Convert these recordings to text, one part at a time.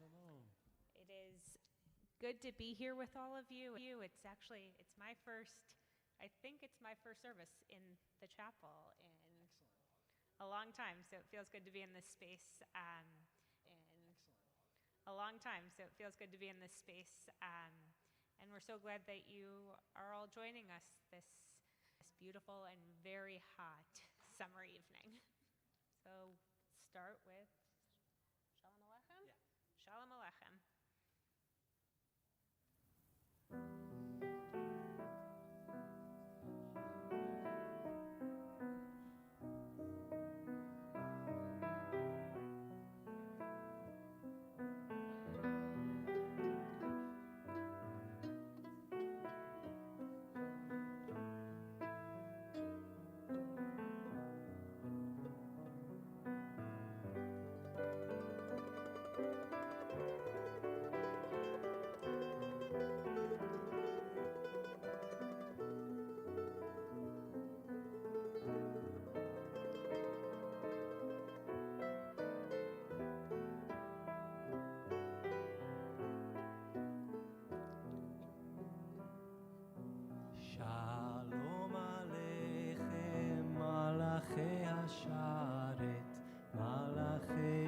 It is good to be here with all of you. It's my first, I think it's my first service in the chapel in a long time, so it feels good to be in this space. And we're so glad that you are all joining us this beautiful and very hot summer evening. So start with Shalom Aleichem? Yeah. Shalom Aleichem. Shalom Aleichem, Malachi Hasharet, Malachi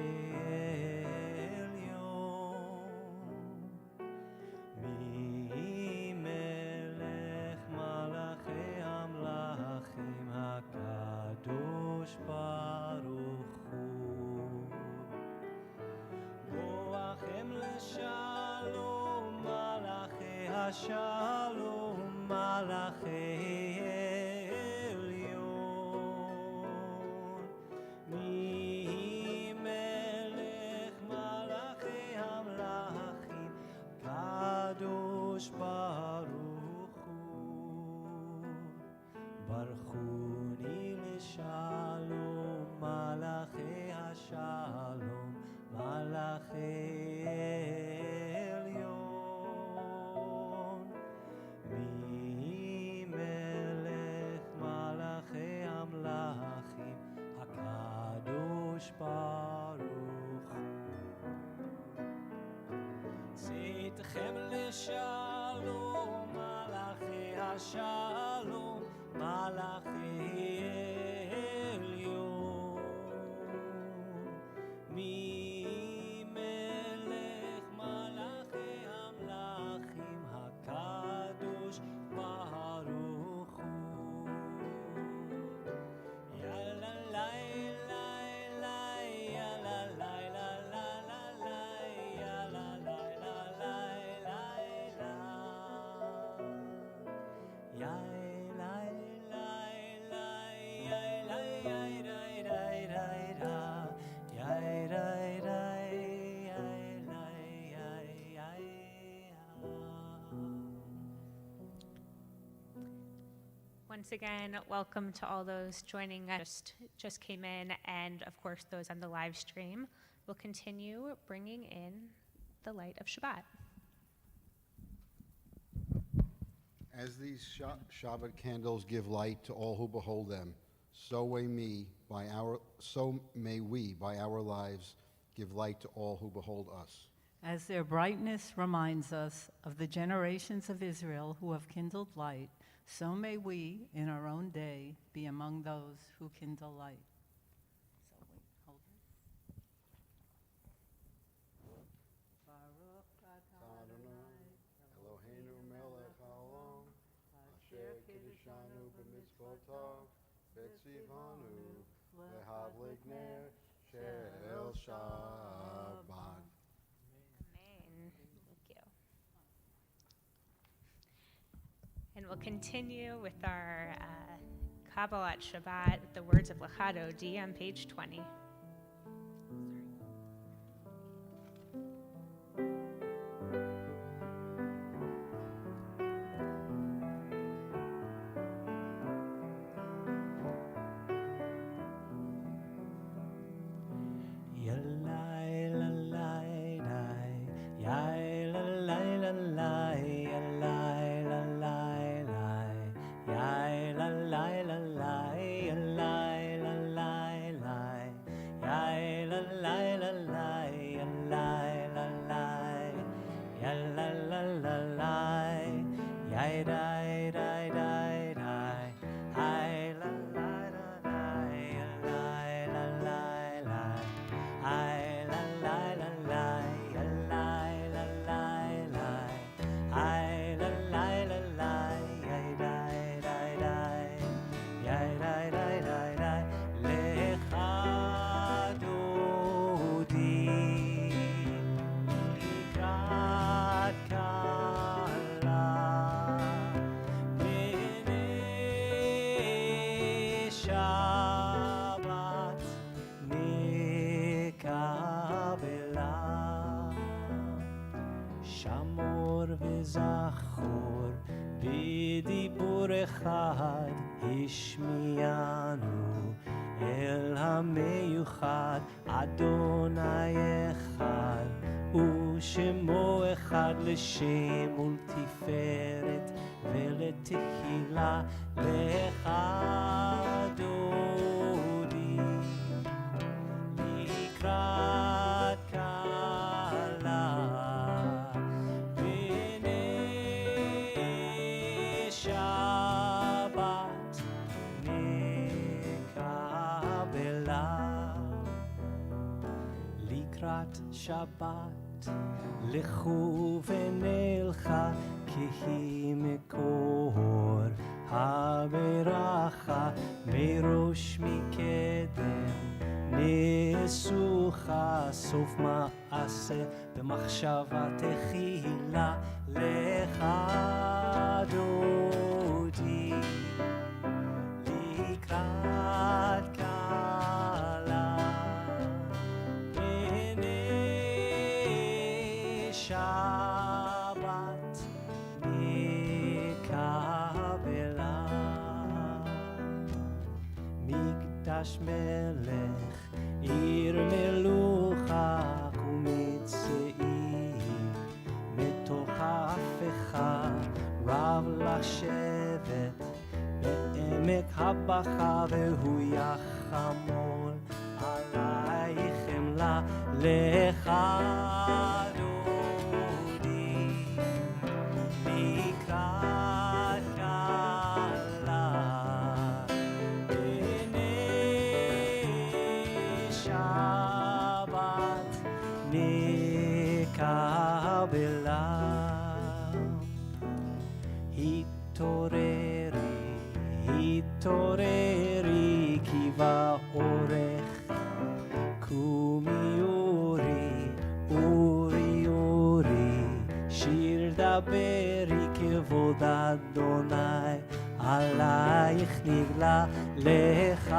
Elyon. Mi melech Malachi Amlachim, HaKadosh Baruch Hu. Boachem leshalom, Malachi Hashalom, Malachi Elyon. Mi melech Malachi Amlachim, Kadosh Baruch Hu. Baruchuni leshalom, Malachi Hashalom, Malachi Elyon. Mi melech Malachi Amlachim, HaKadosh Baruch Hu. Tzitchem leshalom, Malachi Hashalom, Malachi Elyon. Mi melech Malachi Amlachim, HaKadosh Baruch Hu. Ya la la la la, ya la la la la la la, ya la la la la la la. Ya la la la, ya la ya la la la la, ya la la ya la ya ya. Once again, welcome to all those joining us just came in, and of course those on the live stream. We'll continue bringing in the light of Shabbat. As these Shabbat candles give light to all who behold them, so may we, by our lives, give light to all who behold us. As their brightness reminds us of the generations of Israel who have kindled light, so may we, in our own day, be among those who kindle light. So wait, hold it. Baruch atah Adonai, Eloheinu melech haolam, asher kiddushanu b'mitzvotav, v'tzivanu lehavlik ner shel Shabbat. Amen. Thank you. And we'll continue with our Kabbalat Shabbat with the words of Lachado D on page 20. La וזכור בדיבור אחד השמיענו אל המיוחד אדוני אחד ושמו אחד לשם ולתפארת ולתהילה לך דודי לקראת כלה בני שבת נקבלה לקראת שבת לכו ונלכה כי היא מקור הברכה מראש מקדם ניסוחה סוף מעשה במחשבה תחילה לך דודי לקראת כלה בני שבת נקבלה מקדש מלך עיר מלוכה ומצעי מתוך ההפכה רב לשבת בעמק הבכה והוא יחמול עלייך חמלה לך דודי לקראת כלה בני שבת נקבלה התעוררי כי באורך קומי אורי שיר דברי כבוד אדוני עלייך נגלה לך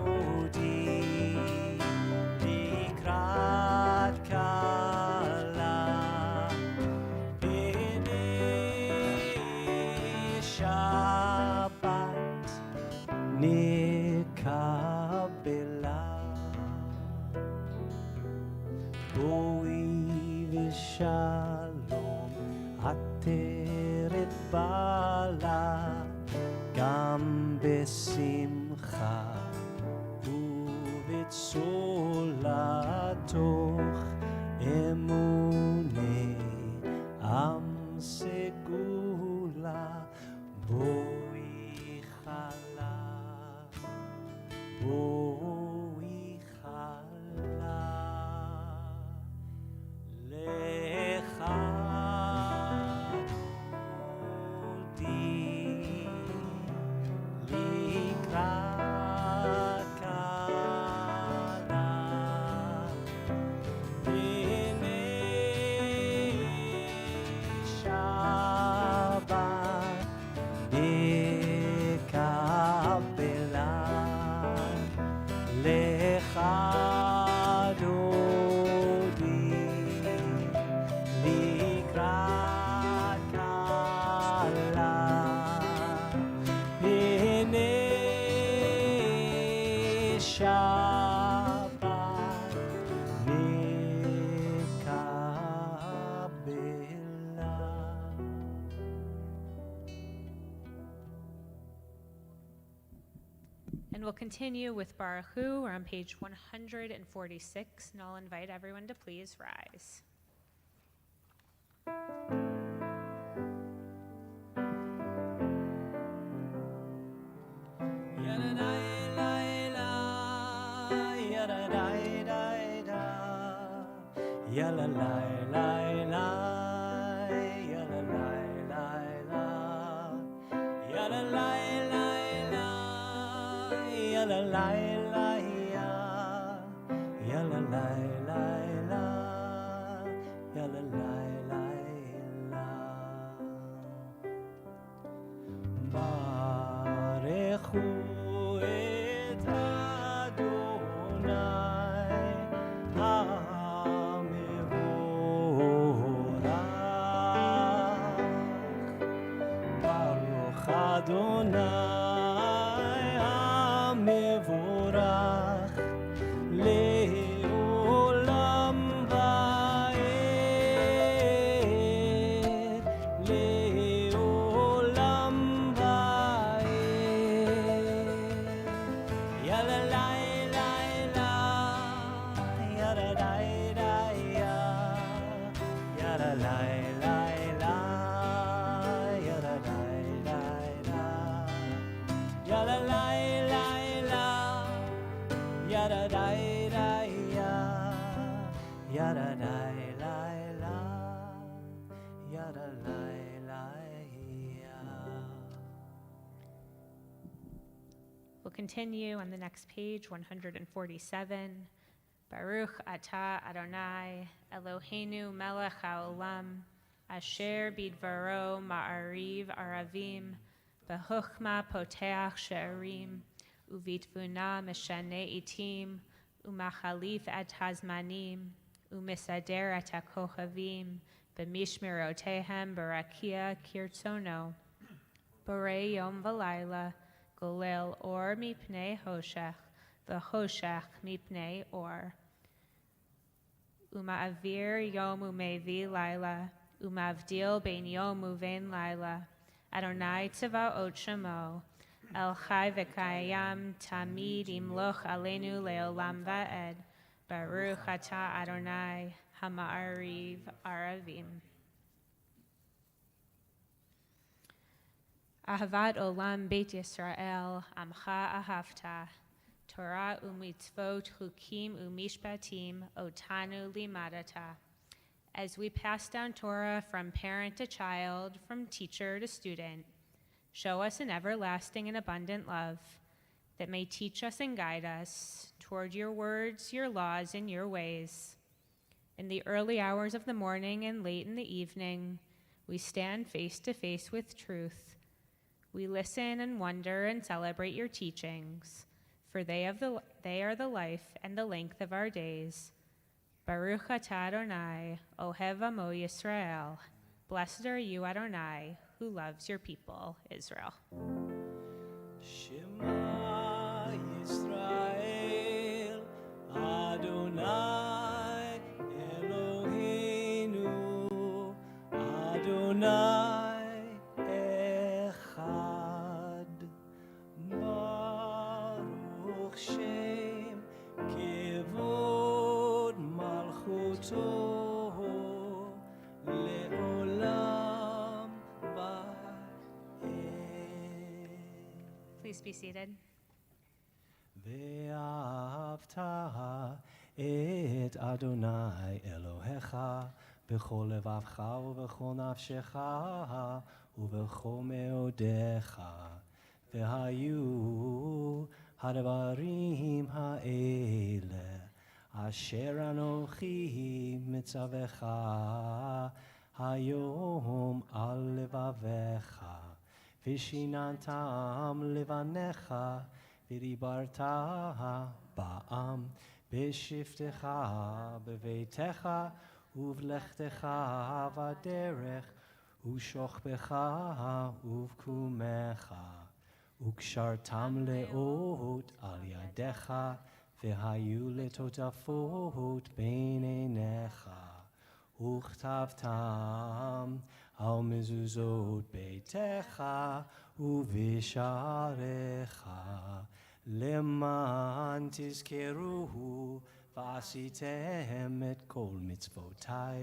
דודי לקראת כלה בני שבת נקבלה בואי ושלום עטרת בעלה גם בשמחה ובצולה תוך אמוני עם סגולה בואי חלה בואי חלה לך דודי לקראת כלה בני שבת נקבלה לך דודי לקראת כלה בני שבת נקבלה. And we'll continue with Baruch Hu. We're on page 146, and I'll invite everyone to please rise. ברכו את אדוני המבורך yada lai lai la, yada lai lai ya. We'll continue on the next page, 147. Baruch atah Adonai, Eloheinu melech haolam, asher bidvaro ma'ariv aravim, bechuchma poteach she'arim, uvitvuna meshane itim, umachalif et hazmanim, umisader et hakochavim, b'mishmerotehem barakia kirtzono, borei yom v'layla, golel or mipnei hoshech, v'hoshech mipnei or. Uma'avir yom umevi laila, umavdil bein yom uvein laila, Adonai tzavaot shemo, El chai v'kayam tamid imloch aleinu leolam va'ed, Baruch atah Adonai hama'ariv aravim. Ahavat olam beit Yisrael, amcha ahavta, Torah umitzvot chukim umishpatim otanu limadata. As we pass down Torah from parent to child, from teacher to student, show us an everlasting and abundant love that may teach us and guide us toward your words, your laws, and your ways. In the early hours of the morning and late in the evening, we stand face to face with truth. We listen and wonder and celebrate your teachings, for they are the life and the length of our days. Baruch atah Adonai, Ohev Amo Yisrael. Blessed are you, Adonai, who loves your people, Israel. Shema Yisrael, Adonai Eloheinu, Adonai Echad. Baruch Shem Kevod Malchuto Leolam Va'ed. Please be seated. Ve'ahavta et Adonai Elohecha b'chol levavcha u'b'chol nafshecha u'b'chol meodecha ve'hayu hadvarim ha'ele asher anochi mitzavecha hayom al levavecha v'shinantam levanecha v'dibarta ba'am b'shiftecha b'veitecha uvlechtecha v'derech u'shochbecha uvkumecha u'kshartam le'ot al yadecha v'hayu letotafot bein einecha u'chtavtam al mezuzot beitecha u'visharecha leman tizkeruhu v'asitem et kol mitzvotai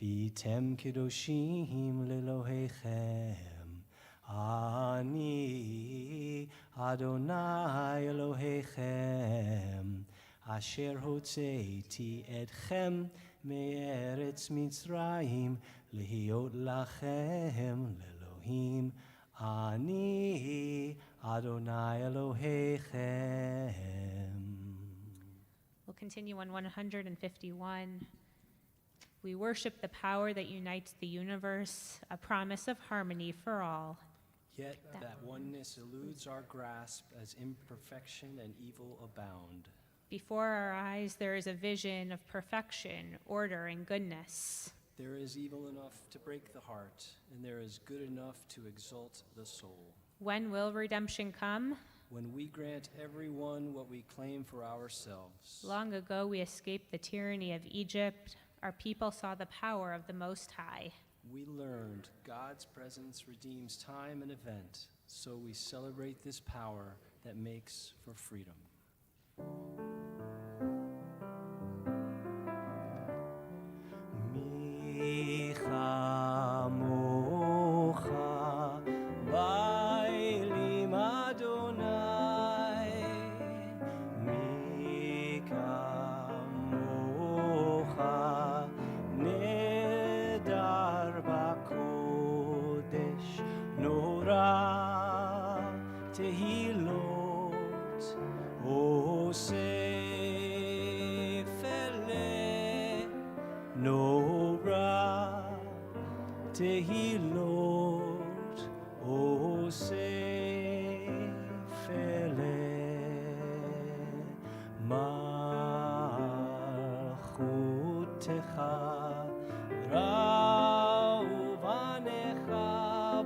v'yitem kedoshim lelohechem ani Adonai Elohechem asher hotzeiti etchem me'eretz Mitzrayim lehiot lachem lelohim ani Adonai Elohechem. We'll continue on 151. We worship the power that unites the universe, a promise of harmony for all. Yet that oneness eludes our grasp as imperfection and evil abound. Before our eyes, there is a vision of perfection, order, and goodness. There is evil enough to break the heart, and there is good enough to exalt the soul. When will redemption come? When we grant everyone what we claim for ourselves. Long ago, we escaped the tyranny of Egypt. Our people saw the power of the Most High. We learned God's presence redeems time and event, so we celebrate this power that makes for freedom. Micha mocha bailim Adonai, Micha mocha tehilot osef malchutecha ra'uvanecha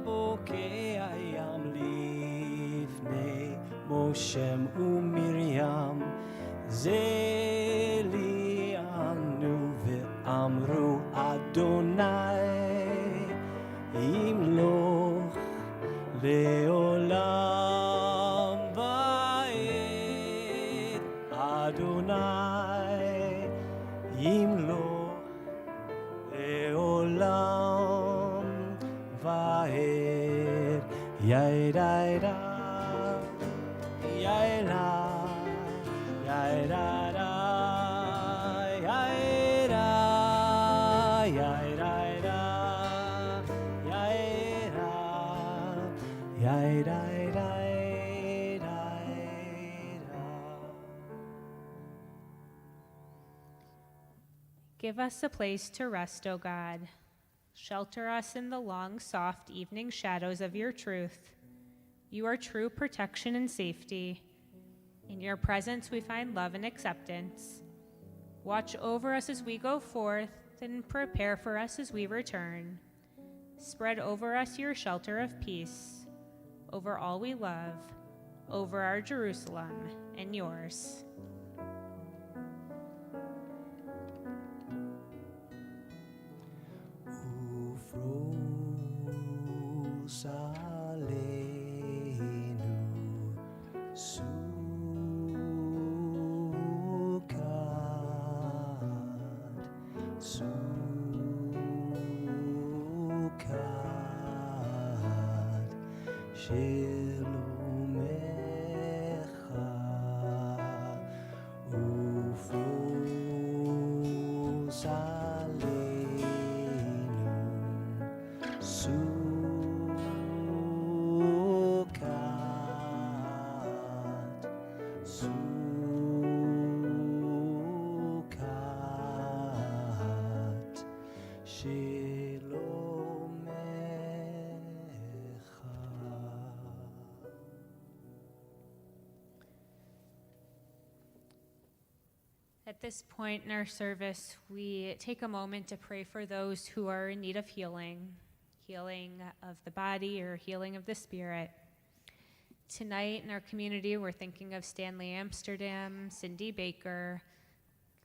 bokei hayam lifnei Moshe uMiriam zelianu ve'amru Adonai imloch leolam va'ed Adonai imloch leolam va'ed yaidai yaira yaira yaira yaira yaira Give us a place to rest, O God. Shelter us in the long, soft evening shadows of your truth. You are true protection and safety. In your presence we find love and acceptance. Watch over us as we go forth and prepare for us as we return. Spread over us your shelter of peace, over all we love, over our Jerusalem and yours. Ufros aleinu sukkot shelomecha ufros At this point in our service, we take a moment to pray for those who are in need of healing of the body or healing of the spirit. Tonight in our community, we're thinking of Stanley Amsterdam, Cindy Baker,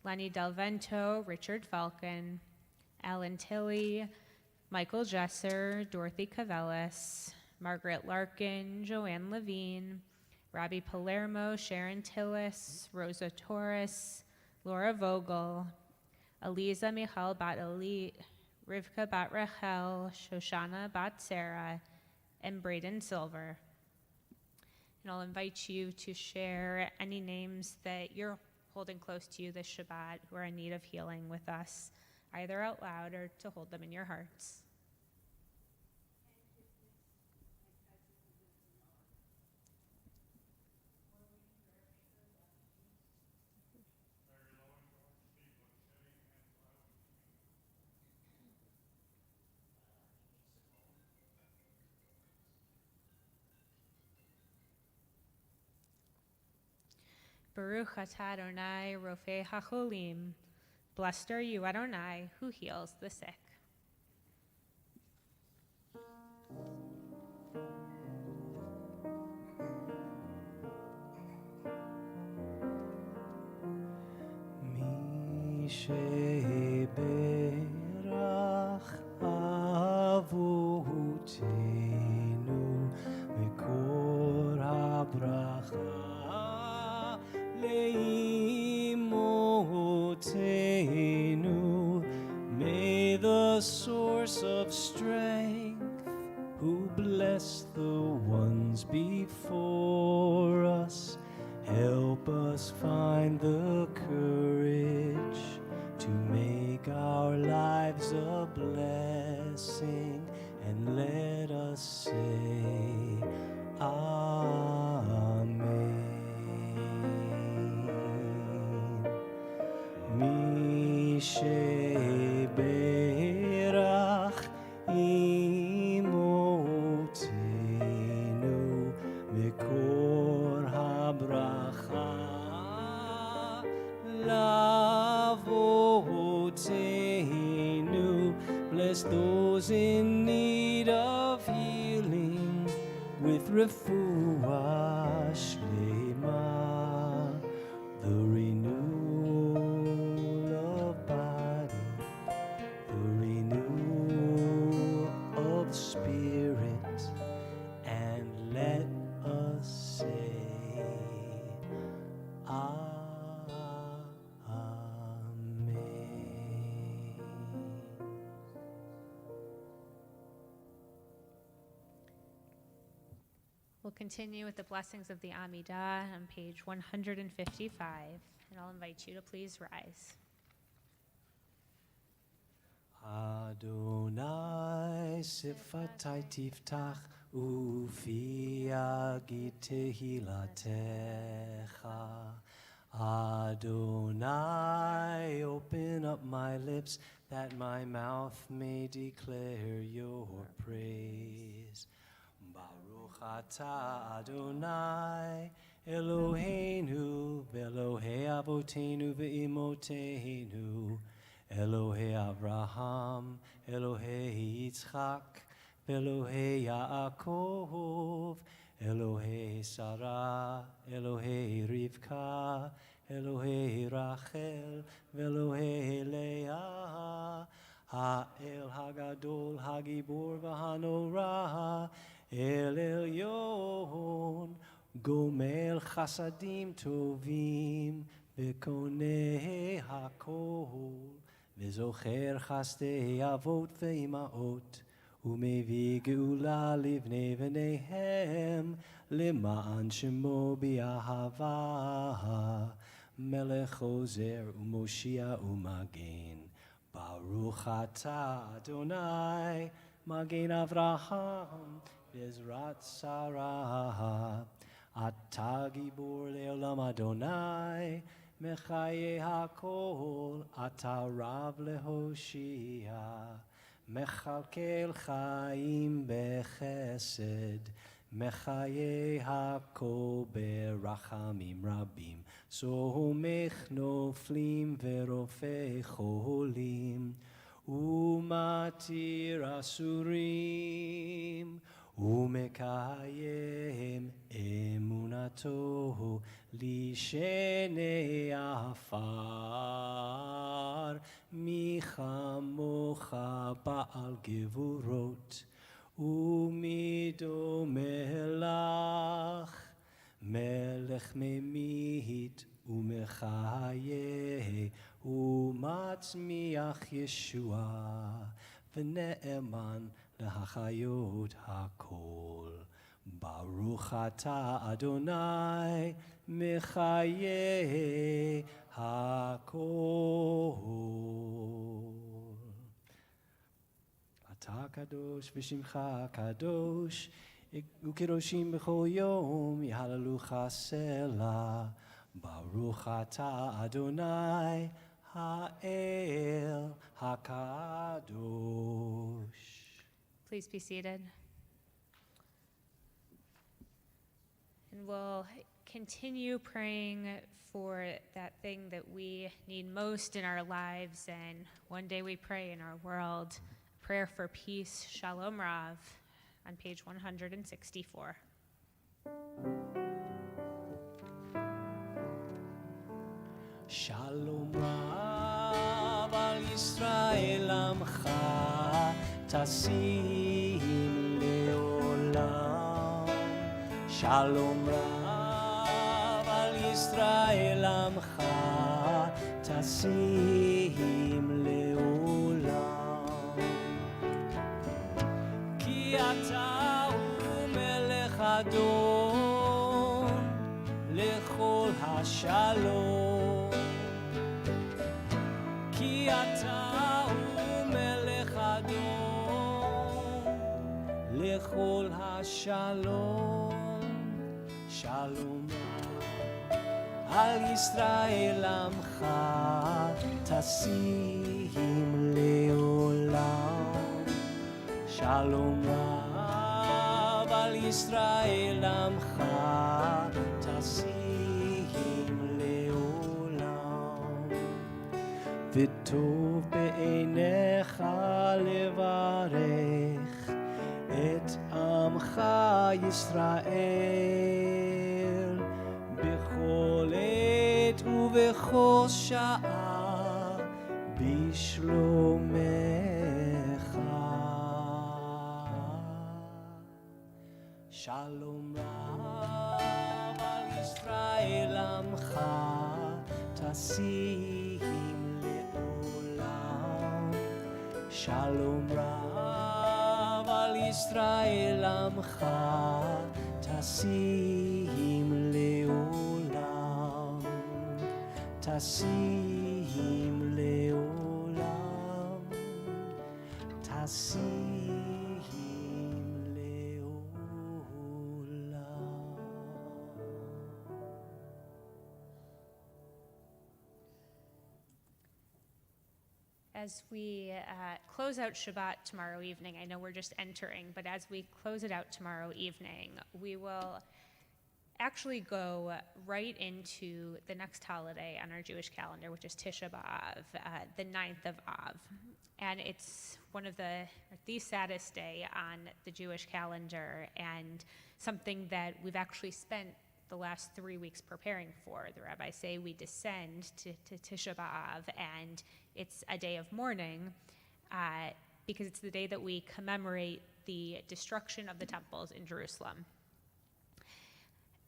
Lenny Del Vento, Richard Falcon, Alan Tilley, Michael Jesser, Dorothy Cavellis, Margaret Larkin, Joanne Levine, Robbie Palermo, Sharon Tillis, Rosa Torres, Laura Vogel, Aliza Michal Bat Elit, Rivka Bat Rachel, Shoshana Bat Sarah, and Braden Silver. And I'll invite you to share any names that you're holding close to you this Shabbat who are in need of healing with us, either out loud or to hold them in your hearts. Baruch atah Adonai Rofei HaCholim. Blessed are you, Adonai, who heals the sick. Mi sheberach avotenu mikor habracha leimotenu. May the source of strength, who bless the ones before us, help us find the courage to make our lives a blessing, and let us say Amen. Mi sheberach refuah shlema, the renewal of body, the renewal of spirit, and let us say, Amen. We'll continue with the blessings of the Amidah on page 155, and I'll invite you to please rise. Adonai sifatai tiftach ufi yagid tehilatecha. Adonai, open up my lips that my mouth may declare your praise. Baruch atah Adonai, Eloheinu, Elohei Avoteinu ve'imoteinu, Elohei Abraham, Elohei Yitzchak, Elohei Yaakov, Elohei Sarah, Elohei Rivka, Elohei Rachel, Elohei Leah, Ha'el Hagadol, Hagibor v'Hanorah, El Elyon, Gomel Chasadim Tovim, V'konei HaKol, V'zocher Chasdei Avot Ve'ima'ot, U'mevii Geula Livnei V'neihem, L'ma'an Shemo B'Ahava, Melech Ozer U'Moshia U'Magen, Baruch atah Adonai, Magen Avraham, Bezrat Sarah, Atah Gibor Le'olam Adonai, Mechaye HaKol, Atah Rav Lehoshia, Mechalkel Chaim Bechesed, Mechaye HaKol Berachamim Rabim, Somech Noflim Verofei Cholim, Umatir Asurim, Umekayem Emunato Lishenei Afar, Michamocha Baal Gevurot, Umido Melach, Melech Memit Umechaye, Umatzmiach Yeshua, V'ne'eman L'hachayot HaKol. Baruch atah Adonai, Mechaye HaKol. Atah kadosh v'shimcha kadosh, u'kedoshim b'chol yom, yehalalucha selah. Baruch atah Adonai, Ha'el HaKadosh. Please be seated. And we'll continue praying for that thing that we need most in our lives, and one day we pray in our world. Prayer for peace, Shalom Rav, on page 164. Shalom Rav al Yisrael Amcha Tasim Leolam. Shalom Rav al Yisrael Amcha Tasim Leolam. Ki ata hu melech Adon lechol hashalom. Ki ata hu melech Adon lechol hashalom. Shalom al Yisrael amcha tasim leolam. Shalom Rav al Yisrael amcha tasim leolam. V'tov be'einecha levarech את עמך ישראל בכל עת ובכל שעה בשלומך. שלום רב על ישראל עמך תשים לעולם. שלום רב על ישראל עמך תשים לעולם. תשים לעולם. תשים לעולם. As we close out Shabbat tomorrow evening, I know we're just entering, but as we close it out tomorrow evening, we will actually go right into the next holiday on our Jewish calendar, which is Tisha B'Av, the 9th of Av. And it's one of the saddest day on the Jewish calendar, and something that we've actually spent the last 3 weeks preparing for. The rabbis say we descend to Tisha B'Av, and it's a day of mourning because it's the day that we commemorate the destruction of the temples in Jerusalem.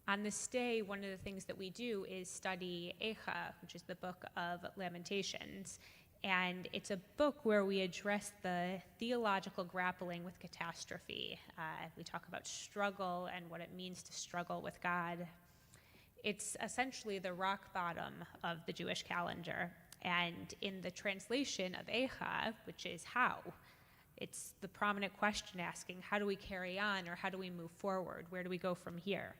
On this day, one of the things that we do is study Eicha, which is the book of Lamentations. And it's a book where we address the theological grappling with catastrophe. We talk about struggle and what it means to struggle with God. It's essentially the rock bottom of the Jewish calendar. And in the translation of Eicha, which is how, it's the prominent question asking, how do we carry on, or how do we move forward? Where do we go from here?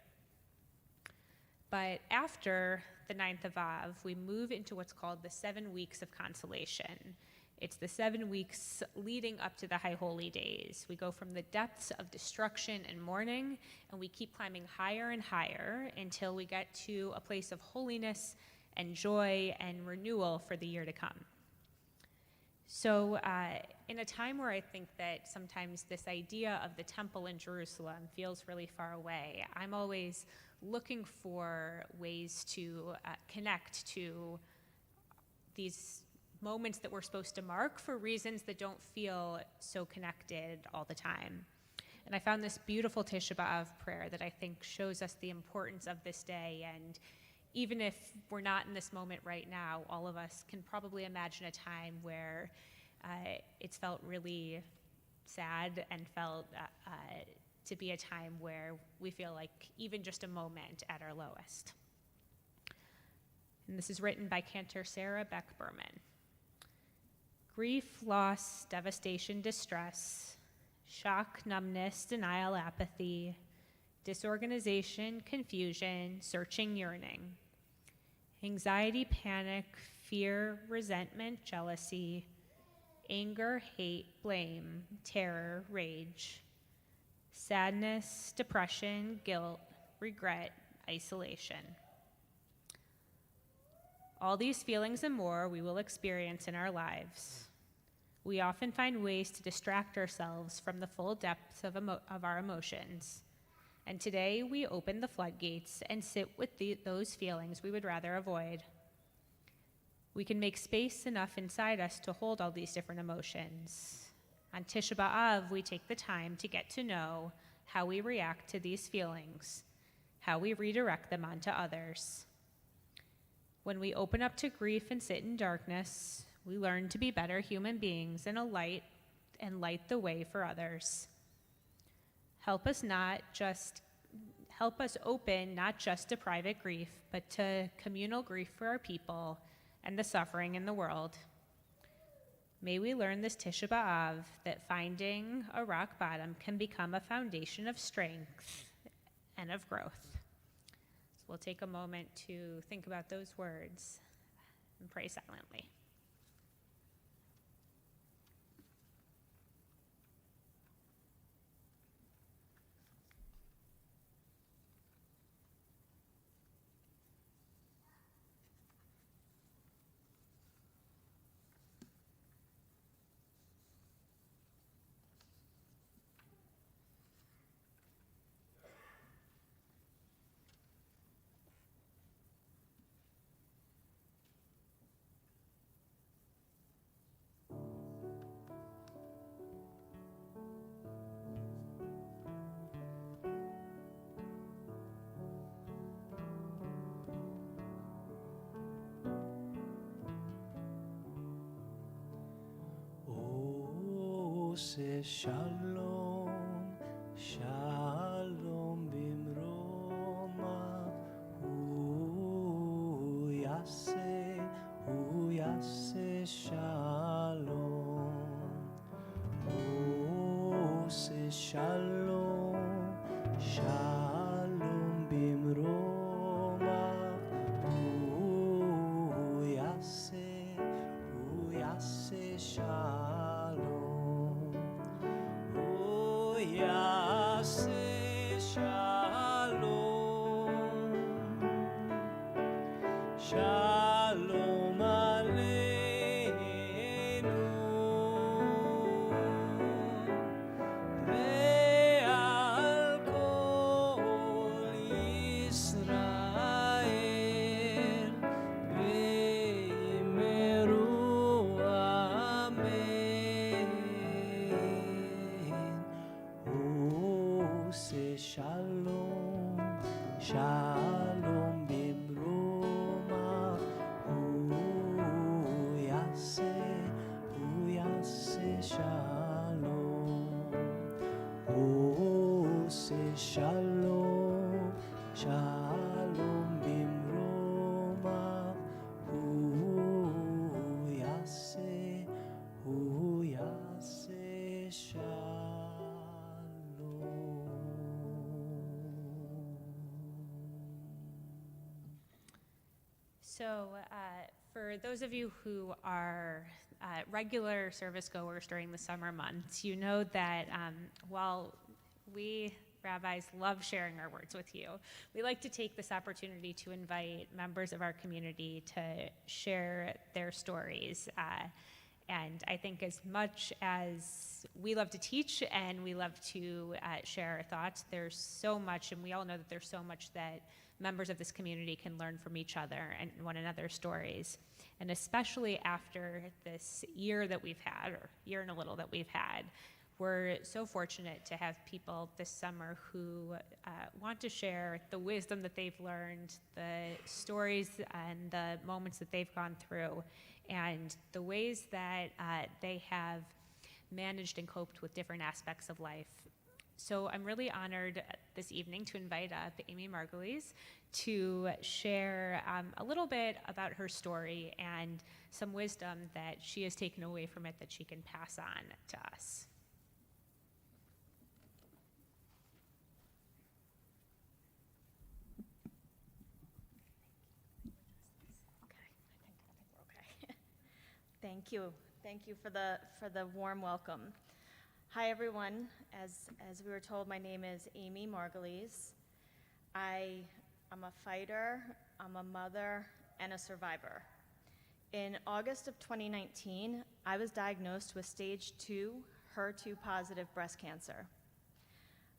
But after the 9th of Av, we move into what's called the 7 weeks of consolation. It's the 7 weeks leading up to the High Holy Days. We go from the depths of destruction and mourning, and we keep climbing higher and higher until we get to a place of holiness and joy and renewal for the year to come. So in a time where I think that sometimes this idea of the temple in Jerusalem feels really far away, I'm always looking for ways to connect to these moments that we're supposed to mark for reasons that don't feel so connected all the time. And I found this beautiful Tisha B'Av prayer that I think shows us the importance of this day. And even if we're not in this moment right now, all of us can probably imagine a time where it's felt really sad and felt to be a time where we feel like even just a moment at our lowest. And this is written by Cantor Sarah Beck Berman. Grief, loss, devastation, distress, shock, numbness, denial, apathy, disorganization, confusion, searching, yearning, anxiety, panic, fear, resentment, jealousy, anger, hate, blame, terror, rage, sadness, depression, guilt, regret, isolation. All these feelings and more we will experience in our lives. We often find ways to distract ourselves from the full depths of our emotions. And today we open the floodgates and sit with those feelings we would rather avoid. We can make space enough inside us to hold all these different emotions. On Tisha B'Av, we take the time to get to know how we react to these feelings, how we redirect them onto others. When we open up to grief and sit in darkness, we learn to be better human beings and light the way for others. Help us open not just to private grief, but to communal grief for our people and the suffering in the world. May we learn this Tisha B'Av that finding a rock bottom can become a foundation of strength and of growth. So we'll take a moment to think about those words and pray silently. עושה שלום, שלום במרומיו, הוא יעשה שלום, הוא עושה שלום, שלום במרומיו, הוא יעשה שלום, הוא יעשה שלום, שלום עלינו ועל כל ישראל ואמרו אמן. הוא עושה שלום, שלום במרומיו, הוא יעשה שלום, הוא עושה שלום, שלום במרומיו, הוא יעשה שלום. So, for those of you who are regular service goers during the summer months, you know that while we rabbis love sharing our words with you, we like to take this opportunity to invite members of our community to share their stories. And I think as much as we love to teach and we love to share our thoughts, there's so much, and we all know that there's so much that members of this community can learn from each other and one another's stories. And especially after this year that we've had, or year and a little that we've had, we're so fortunate to have people this summer who want to share the wisdom that they've learned, the stories and the moments that they've gone through, and the ways that they have managed and coped with different aspects of life. So I'm really honored this evening to invite up Amy Margulies to share a little bit about her story and some wisdom that she has taken away from it that she can pass on to us. Thank you. Thank you for the warm welcome. Hi, everyone. As we were told, my name is Amy Margulies. I'm a fighter, I'm a mother, and a survivor. In August of 2019, I was diagnosed with stage 2 HER2 positive breast cancer.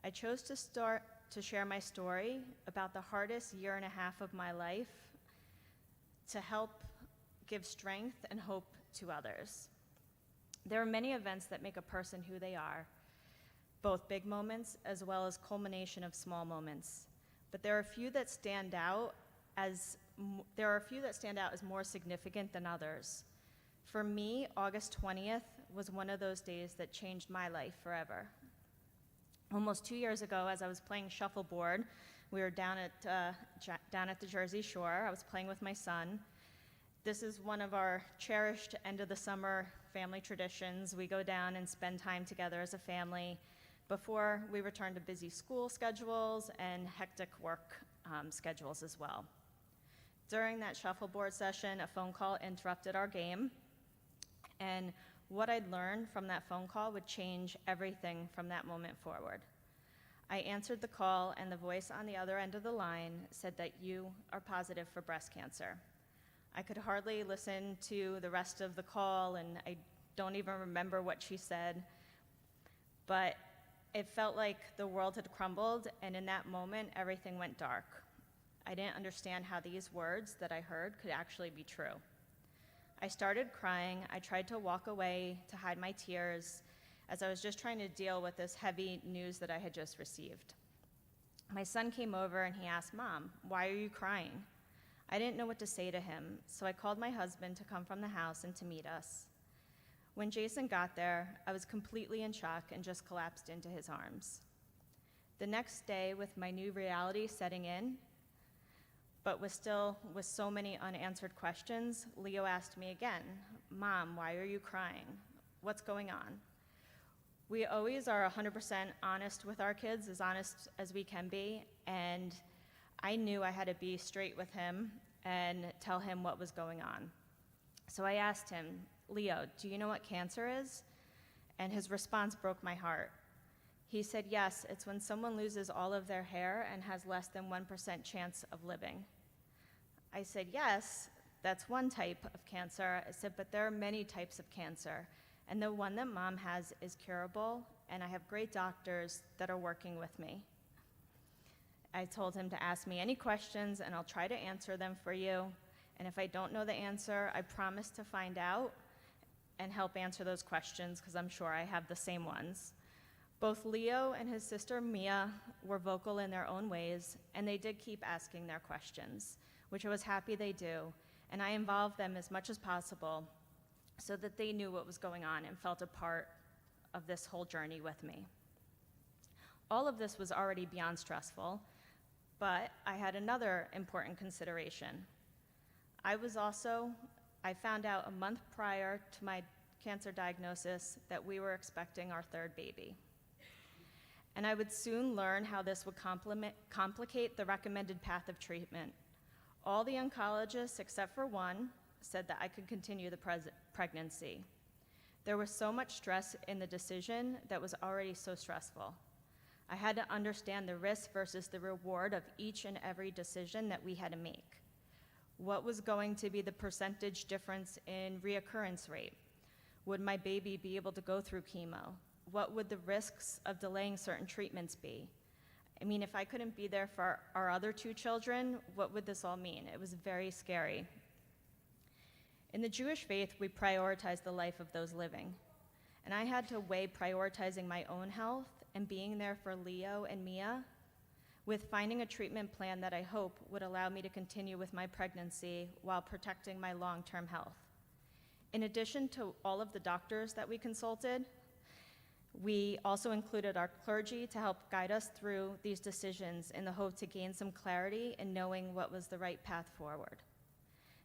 I chose to share my story about the hardest year and a half of my life to help give strength and hope to others. There are many events that make a person who they are, both big moments as well as culmination of small moments. But there are a few that stand out as more significant than others. For me, August 20th was one of those days that changed my life forever. Almost 2 years ago, as I was playing shuffleboard, we were down at the Jersey Shore. I was playing with my son. This is one of our cherished end of the summer family traditions. We go down and spend time together as a family before we return to busy school schedules and hectic work schedules as well. During that shuffleboard session, a phone call interrupted our game, and what I'd learned from that phone call would change everything from that moment forward. I answered the call, and the voice on the other end of the line said that you are positive for breast cancer. I could hardly listen to the rest of the call, and I don't even remember what she said, but it felt like the world had crumbled, and in that moment, everything went dark. I didn't understand how these words that I heard could actually be true. I started crying. I tried to walk away to hide my tears as I was just trying to deal with this heavy news that I had just received. My son came over and he asked, "Mom, why are you crying?" I didn't know what to say to him, so I called my husband to come from the house and to meet us. When Jason got there, I was completely in shock and just collapsed into his arms. The next day, with my new reality setting in, but with so many unanswered questions, Leo asked me again, "Mom, why are you crying? What's going on?" We always are 100% honest with our kids, as honest as we can be, and I knew I had to be straight with him and tell him what was going on. So I asked him, "Leo, do you know what cancer is?" And his response broke my heart. He said, "Yes, it's when someone loses all of their hair and has less than 1% chance of living." I said, "Yes, that's one type of cancer." I said, "But there are many types of cancer, and the one that Mom has is curable, and I have great doctors that are working with me." I told him to ask me any questions, and I'll try to answer them for you. And if I don't know the answer, I promise to find out and help answer those questions, because I'm sure I have the same ones. Both Leo and his sister Mia were vocal in their own ways, and they did keep asking their questions, which I was happy they do, and I involved them as much as possible so that they knew what was going on and felt a part of this whole journey with me. All of this was already beyond stressful, but I had another important consideration. I found out a month prior to my cancer diagnosis that we were expecting our third baby. And I would soon learn how this would complicate the recommended path of treatment. All the oncologists, except for one, said that I could continue the pregnancy. There was so much stress in the decision that was already so stressful. I had to understand the risk versus the reward of each and every decision that we had to make. What was going to be the percentage difference in reoccurrence rate? Would my baby be able to go through chemo? What would the risks of delaying certain treatments be? I mean, if I couldn't be there for our other two children, what would this all mean? It was very scary. In the Jewish faith, we prioritize the life of those living. And I had to weigh prioritizing my own health and being there for Leo and Mia with finding a treatment plan that I hope would allow me to continue with my pregnancy while protecting my long-term health. In addition to all of the doctors that we consulted, we also included our clergy to help guide us through these decisions in the hope to gain some clarity in knowing what was the right path forward.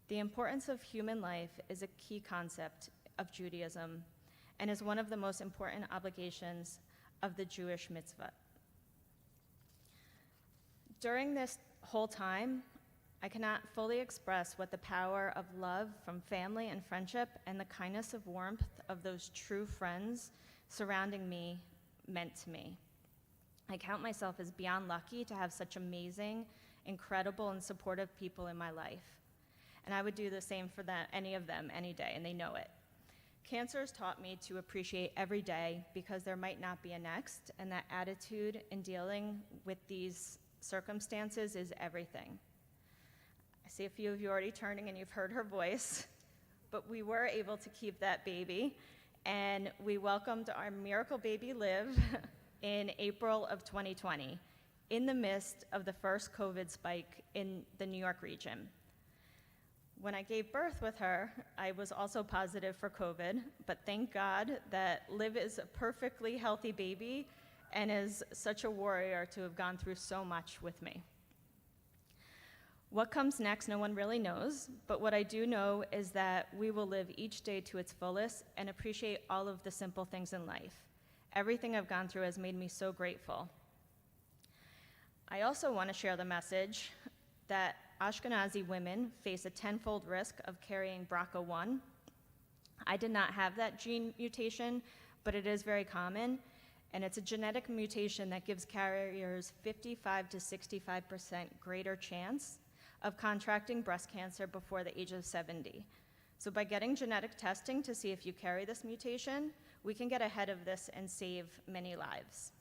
The importance of human life is a key concept of Judaism and is one of the most important obligations of the Jewish mitzvah. During this whole time, I cannot fully express what the power of love from family and friendship and the kindness of warmth of those true friends surrounding me meant to me. I count myself as beyond lucky to have such amazing, incredible, and supportive people in my life. And I would do the same for them, any of them, any day, and they know it. Cancer has taught me to appreciate every day because there might not be a next, and that attitude in dealing with these circumstances is everything. I see a few of you already turning and you've heard her voice, but we were able to keep that baby, and we welcomed our miracle baby Liv in April of 2020 in the midst of the first COVID spike in the New York region. When I gave birth with her, I was also positive for COVID, but thank God that Liv is a perfectly healthy baby and is such a warrior to have gone through so much with me. What comes next, no one really knows, but what I do know is that we will live each day to its fullest and appreciate all of the simple things in life. Everything I've gone through has made me so grateful. I also want to share the message that Ashkenazi women face a tenfold risk of carrying BRCA1. I did not have that gene mutation, but it is very common, and it's a genetic mutation that gives carriers 55 to 65% greater chance of contracting breast cancer before the age of 70. So by getting genetic testing to see if you carry this mutation, we can get ahead of this and save many lives.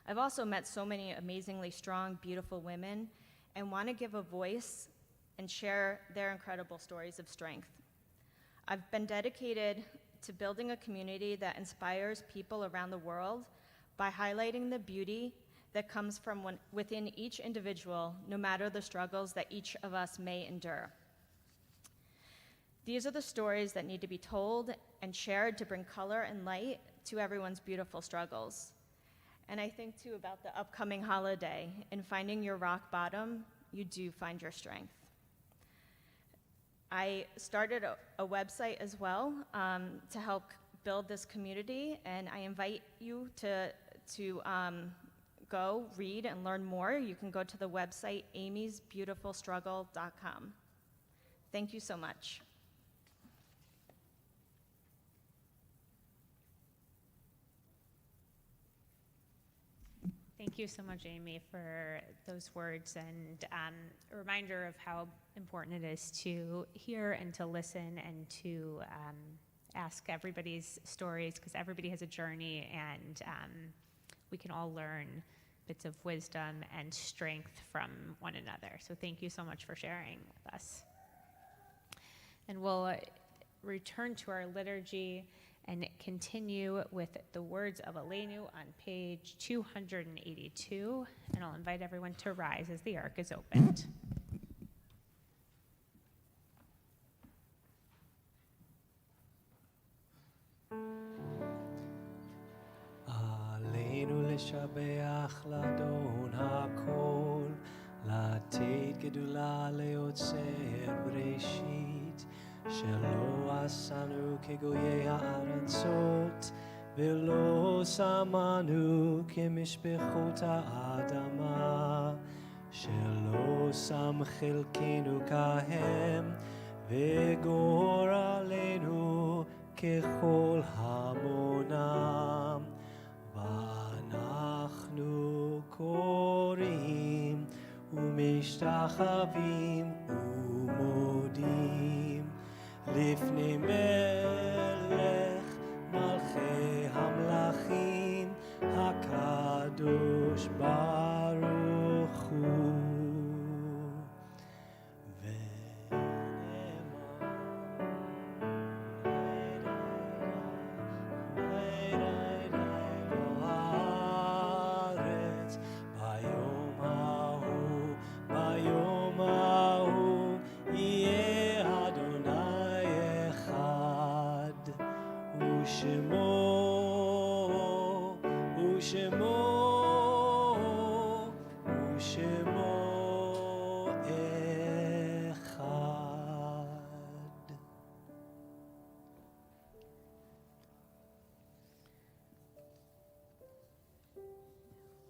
I've also met so many amazingly strong, beautiful women and want to give a voice and share their incredible stories of strength. I've been dedicated to building a community that inspires people around the world by highlighting the beauty that comes from within each individual, no matter the struggles that each of us may endure. These are the stories that need to be told and shared to bring color and light to everyone's beautiful struggles. And I think too about the upcoming holiday. In finding your rock bottom, you do find your strength. I started a website as well to help build this community, and I invite you to go read and learn more. You can go to the website amysbeautifulstruggle.com. Thank you so much. Thank you so much, Amy, for those words and a reminder of how important it is to hear and to listen and to ask everybody's stories, because everybody has a journey, and we can all learn bits of wisdom and strength from one another. So thank you so much for sharing with us. And we'll return to our liturgy and continue with the words of Aleinu on page 282. And I'll invite everyone to rise as the ark is opened. עלינו לשבח לאדון הכל, לתת גדולה ליוצר בראשית, שלא עשנו כגויי הארצות, ולא שמנו כמשפחות האדמה, שלא שם חלקנו כהם, וגורלנו ככל המונם. ואנחנו קוראים ומשתחווים ומודים לפני מלך מלכי המלכים הקדוש ברוך הוא.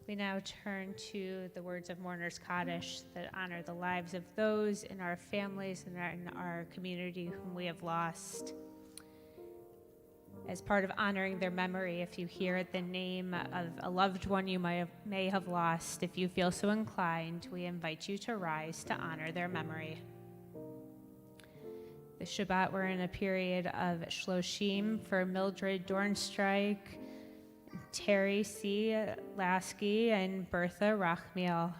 We now turn to the words of Mourner's Kaddish that honor the lives of those in our families and in our community whom we have lost. As part of honoring their memory, if you hear the name of a loved one you may have lost, if you feel so inclined, we invite you to rise to honor their memory. This Shabbat, we're in a period of Shloshim for Mildred Dornstreich, Terry C. Lasky, and Bertha Rachmiel.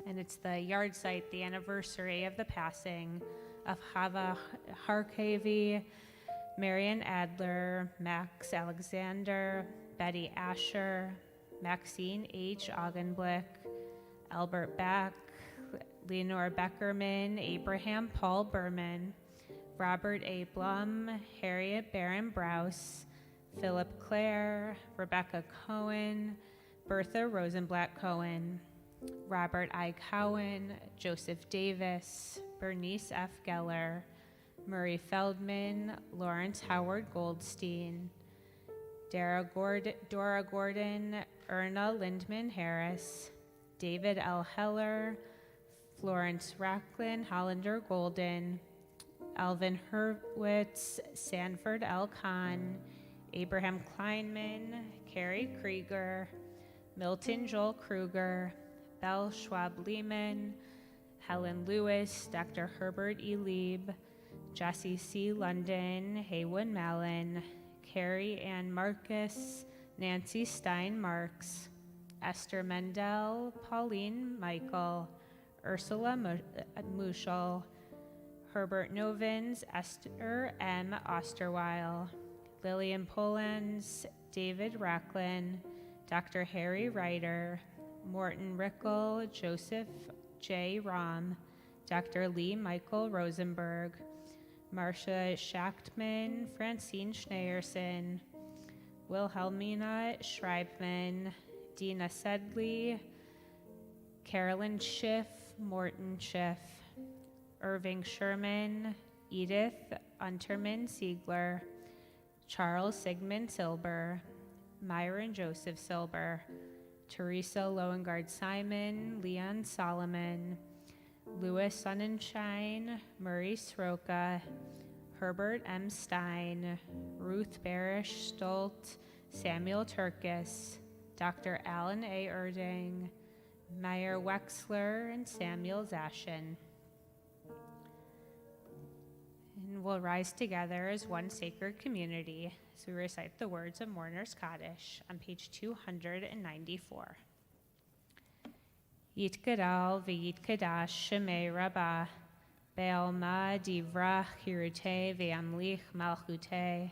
And it's the yard site, the anniversary of the passing of Chava Harkavy, Marian Adler, Max Alexander, Betty Asher, Maxine H. Augenblick, Albert Beck, Leonore Beckerman, Abraham Paul Berman, Robert A. Blum, Harriet Barron Browse, Philip Clare, Rebecca Cohen, Bertha Rosenblatt Cohen, Robert I. Cowan, Joseph Davis, Bernice F. Geller, Murray Feldman, Lawrence Howard Goldstein, Dora Gordon, Erna Lindman Harris, David L. Heller, Florence Racklin, Hollander Golden, Alvin Hurwitz, Sanford L. Kahn, Abraham Kleinman, Carrie Krieger, Milton Joel Kruger, Belle Schwab Lehman, Helen Lewis, Dr. Herbert E. Lieb, Jessie C. London, Haywood Mallon, Carrie Ann Marcus, Nancy Stein Marks, Esther Mendel, Pauline Michael, Ursula Muschel, Herbert Novins, Esther M. Osterweil, Lillian Polans, David Racklin, Dr. Harry Ryder, Morton Rickle, Joseph J. Rom, Dr. Lee Michael Rosenberg, Marcia Schachtman, Francine Schneerson, Wilhelmina Schreibman, Dina Sedley, Carolyn Schiff, Morton Schiff, Irving Sherman, Edith Unterman Siegler, Charles Sigmund Silber, Myron Joseph Silber, Teresa Loengard Simon, Leon Solomon, Louis Sonnenschein, Murray Sroka, Herbert M. Stein, Ruth Barish Stolt, Samuel Turkis, Dr. Alan A. Erding, Meyer Wexler, and Samuel Zashin. And we'll rise together as one sacred community as we recite the words of Mourner's Kaddish on page 294. Yitgadal v'yitkadash shemei rabbah, be'alma divrach hirutei ve'amlich malchutei,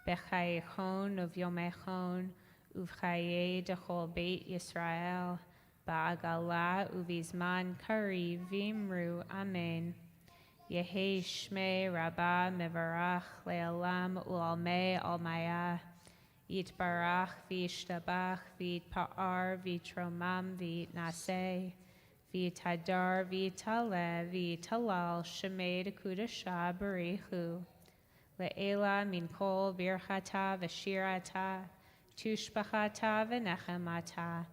b'chayechon uvyomechon, uvchaye dechol beit Yisrael, ba'agala uvizman kari vimru amen. Yehi shmei rabbah mevarach le'alam u'almei almaya, Yitbarach v'yishtabach v'yitpa'ar v'yitromam v'yitnaseh v'yitadar v'yitaleh v'yitalal shemei dekudasha barichu le'ela min kol birchata v'shirata tushbachata v'nechemata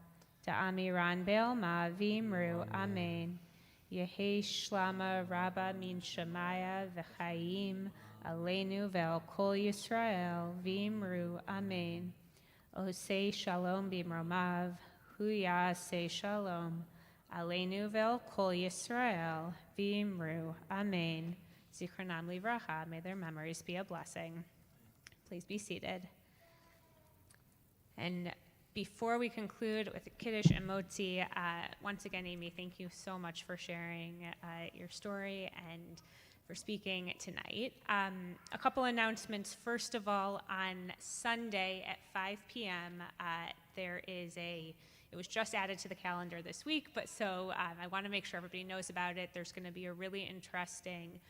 da'amiran be'alma v'imru amen. Yehi shlama rabba min shemaya v'chayim Aleinu ve'al kol Yisrael v'imru amen. Osei shalom b'mromav, hu ya'aseh shalom. Aleinu ve'al kol Yisrael v'imru amen. Zichronam livracha, may their memories be a blessing. Please be seated. And before we conclude with Kiddush and Motzi, once again, Amy, thank you so much for sharing your story and for speaking tonight. A couple announcements. First of all, on Sunday at 5 p.m., it was just added to the calendar this week, but so I want to make sure everybody knows about it. There's going to be a really interesting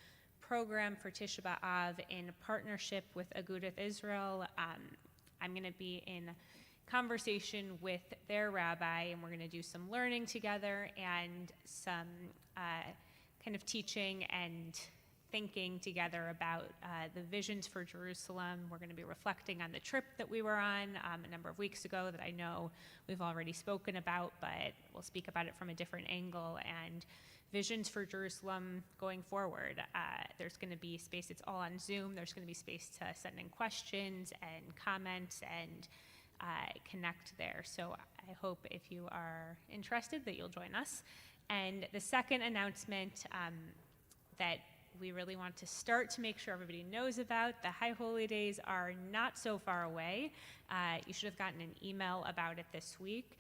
program for Tisha B'Av in partnership with Agudath Israel. I'm going to be in conversation with their rabbi, and we're going to do some learning together and some kind of teaching and thinking together about the visions for Jerusalem. We're going to be reflecting on the trip that we were on a number of weeks ago that I know we've already spoken about, but we'll speak about it from a different angle, and visions for Jerusalem going forward. There's going to be space, it's all on Zoom, there's going to be space to send in questions and comments and connect there. So I hope if you are interested that you'll join us. And the second announcement that we really want to start to make sure everybody knows about, the High Holy Days are not so far away. You should have gotten an email about it this week.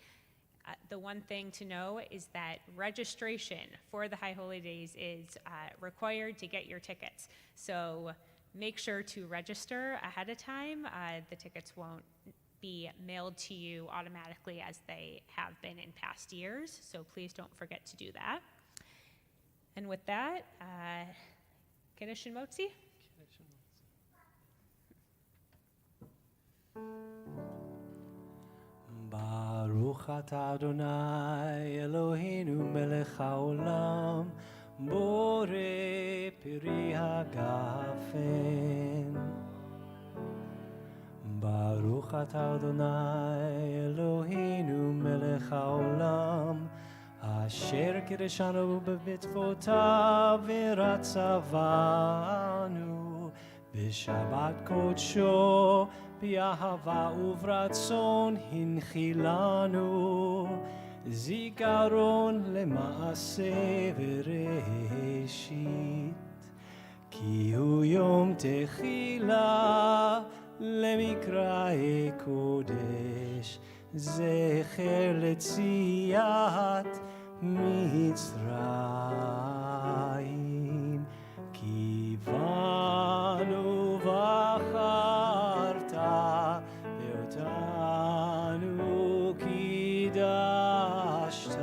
The one thing to know is that registration for the High Holy Days is required to get your tickets. So make sure to register ahead of time. The tickets won't be mailed to you automatically as they have been in past years, so please don't forget to do that. And with that, Kiddush and Motzi. Baruch atah Adonai Eloheinu melech haolam borei peri hagafen. Baruch atah Adonai Eloheinu melech haolam asher kiddushanu b'mitzvotav v'ratzavanu b'shabbat kodsho b'ahava uvratzon hinchilanu zikaron lema'aseh v'reshit ki hu yom techila למקראי קודש זכר לציאת מצרים כי בנו בחרת ואותנו קידשת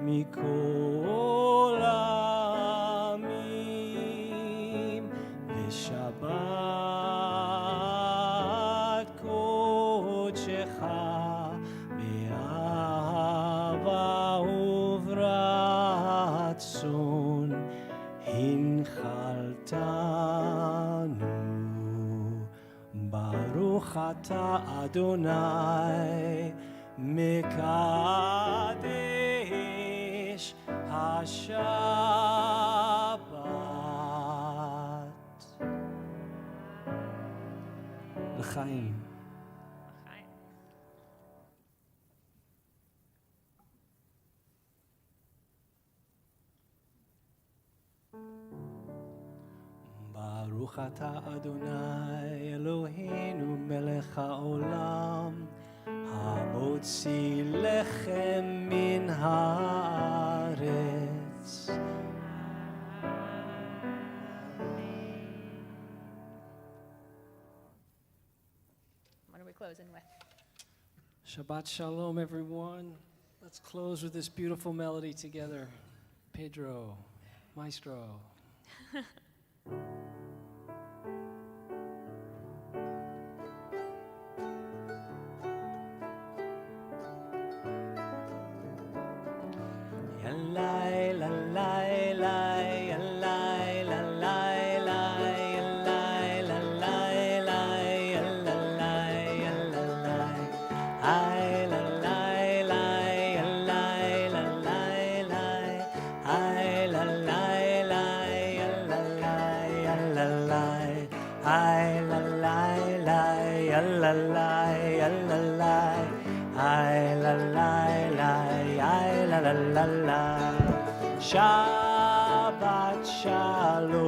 מכל העמים קודשך באהבה וברצון הנחלתנו. ברוך אתה אדוני מקדש השבת. לחיים. ברוך אתה אדוני אלוהינו מלך העולם המוציא לחם מן הארץ. What are we closing with? Shabbat Shalom, everyone. Let's close with this beautiful melody together. Pedro, Maestro. Shabbat Shalom,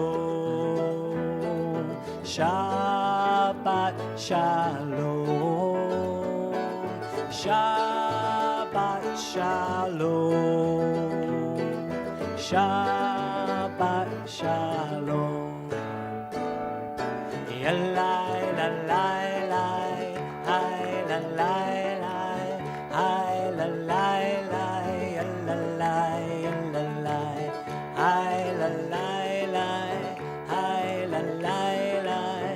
Shabbat Shalom, Shabbat Shalom, Shabbat Shalom. Yalai, lalai, lai, hai, lalai, lai, hai, lalai, lai, yalalai, yalalai, hai, lalai, lai, hai, lalai, lai,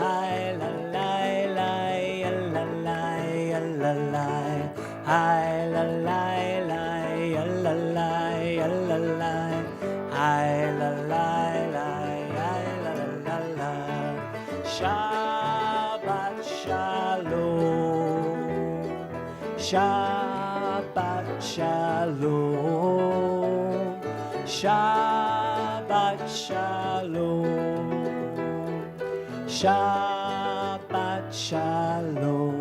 hai, lalai, lai, yalalai, yalalai, hai, lalai, lai, yalalai, yalalai, hai, lalai, lai, hai, lalalai. Shabbat Shalom, Shabbat Shalom, Shabbat Shalom, Shabbat Shalom.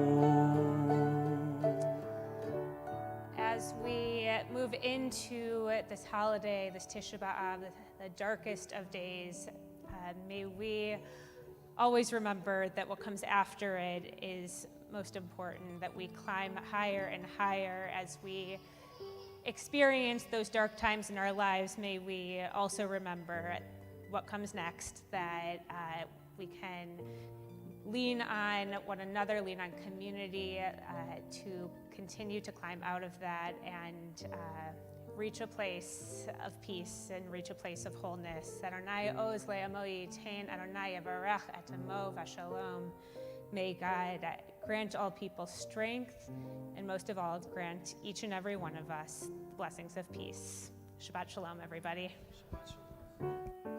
As we move into this holiday, this Tisha B'Av, the darkest of days, may we always remember that what comes after it is most important, that we climb higher and higher as we experience those dark times in our lives. May we also remember what comes next, that we can lean on one another, lean on community to continue to climb out of that and reach a place of peace and reach a place of wholeness. Adonai oz le'amo yitain, Adonai yavarech et amo v'shalom. May God grant all people strength, and most of all, grant each and every one of us the blessings of peace. Shabbat shalom, everybody. Shabbat Shalom.